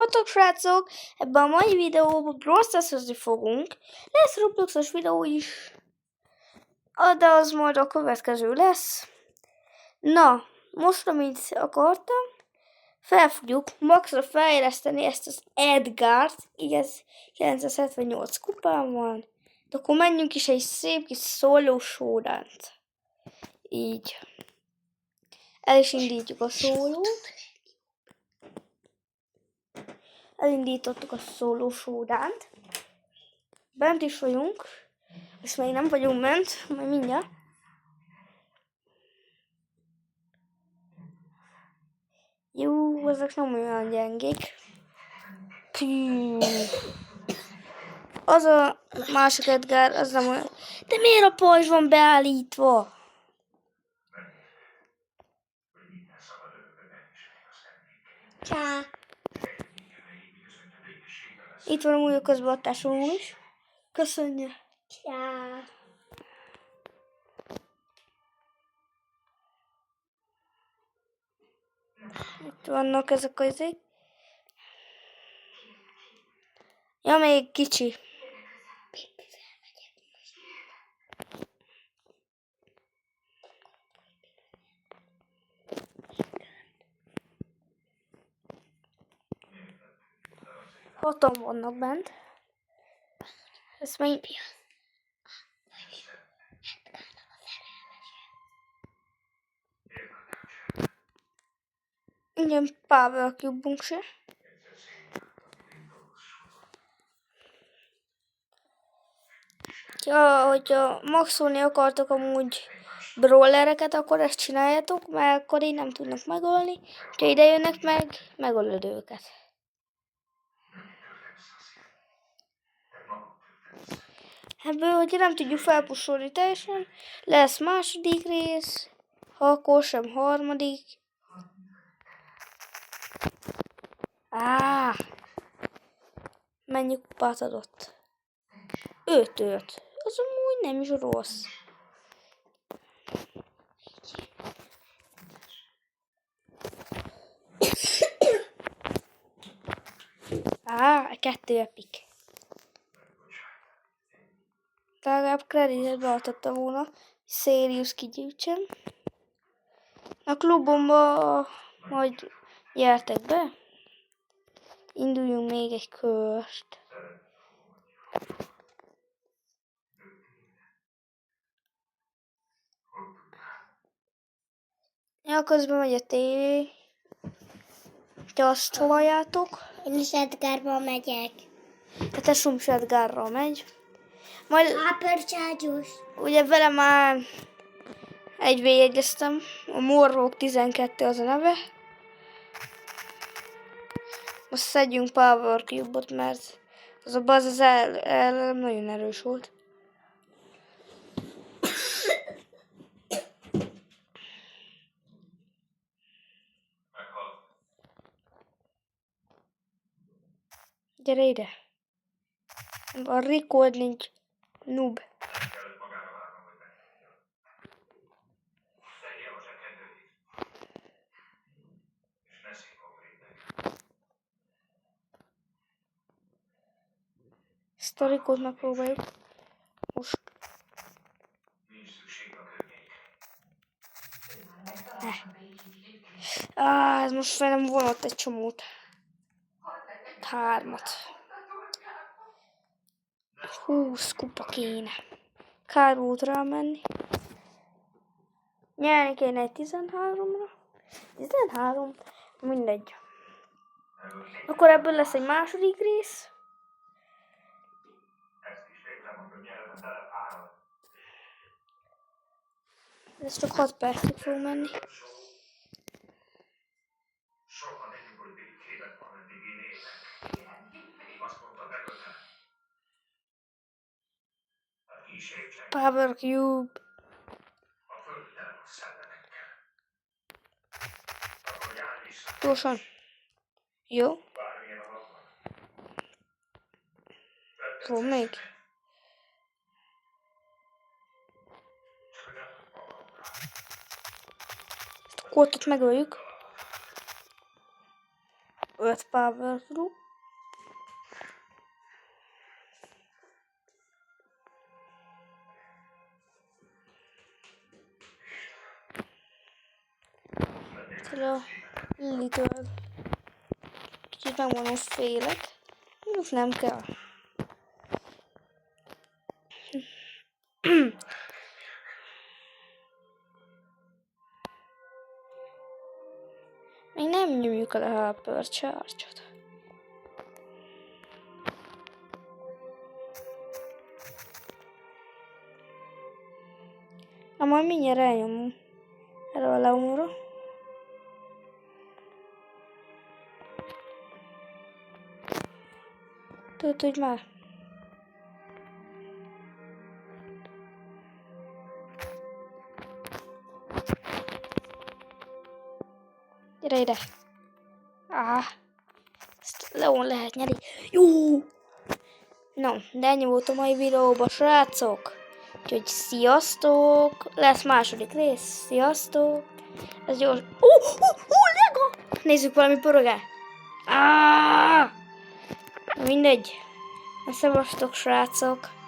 Sziasztok, srácok! Ebben a mai videóban Brawl Stars-ozni fogunk. Lesz Robloxos videó is, de az majd a következő lesz. Na, most, amit akartam, fel fogjuk maxra fejleszteni ezt az Edgart, így ez 978 kupán van. De akkor menjünk is egy szép kis szóló showdownt. Így. El is indítjuk a szólót. Elindítottuk a szóló showdownt. Bent is vagyunk. És még nem vagyunk ment, majd mindjárt. Jó, ezek nem olyan gyengék. Az a másik Edgar, az nem olyan. De miért a pajzs van beállítva? Csá. Itt van amúgy a közbeadtásom is. Köszönjük. Csá. Itt vannak ezek az izék. Ja, még kicsi. Hatan vannak bent. Ez még... Igen, Power Cube-unk se. Ja, hogyha maxolni akartok amúgy brawlereket, akkor ezt csináljátok, mert akkor így nem tudnak megölni. Ha ide jönnek megölöd őket. Ebből, hogyha nem tudjuk felpusolni teljesen, lesz második rész, ha akkor sem harmadik. Mennyi kupát adott? 5-öt. Az amúgy nem is rossz. A 2 epic. Legalább kreditet beadhatta volna, Sirius kigyűjtsem. A klubomba majd gyertek be. Induljunk még egy kört. Ja, közben megy a tévé. Te azt halljátok? Én is Edgárba megyek. A tesóm is Edgárral megy. Majd Ápörcságyus. ugye vele már egy végjegyeztem. A Morrók 12 az a neve. Most szedjünk Power Cube-ot, mert az a buzz az nagyon erős volt. Gyere ide. A Rico nincs noob. Ezt a Ricót megpróbáljuk. Most. Ez most velem vonott egy csomót. 3. 20 kupa kéne. Kár volt rámenni. Nyerni kéne egy 13-ra. 13? Mindegy. Akkor ebből lesz egy második rész. Ez csak 6 percig fog menni. Power Cube. Gyorsan. Jó. Van még. Kortot megöljük. 5 power group. A Lilitől kicsit megmondom, félek. Most nem kell. Még nem nyomjuk el a Hyper Charge-ot. Na majd mindjárt elnyomom erre a Leonra. Tudod, hogy már. Gyere ide. Ezt Leon lehet nyeri. Jó! No, de ennyi volt a mai videóban, srácok. Úgyhogy sziasztok! Lesz második rész. Sziasztok! Ez gyors. Lego! Nézzük, valami pöröge. Mindegy. Szevasztok, srácok!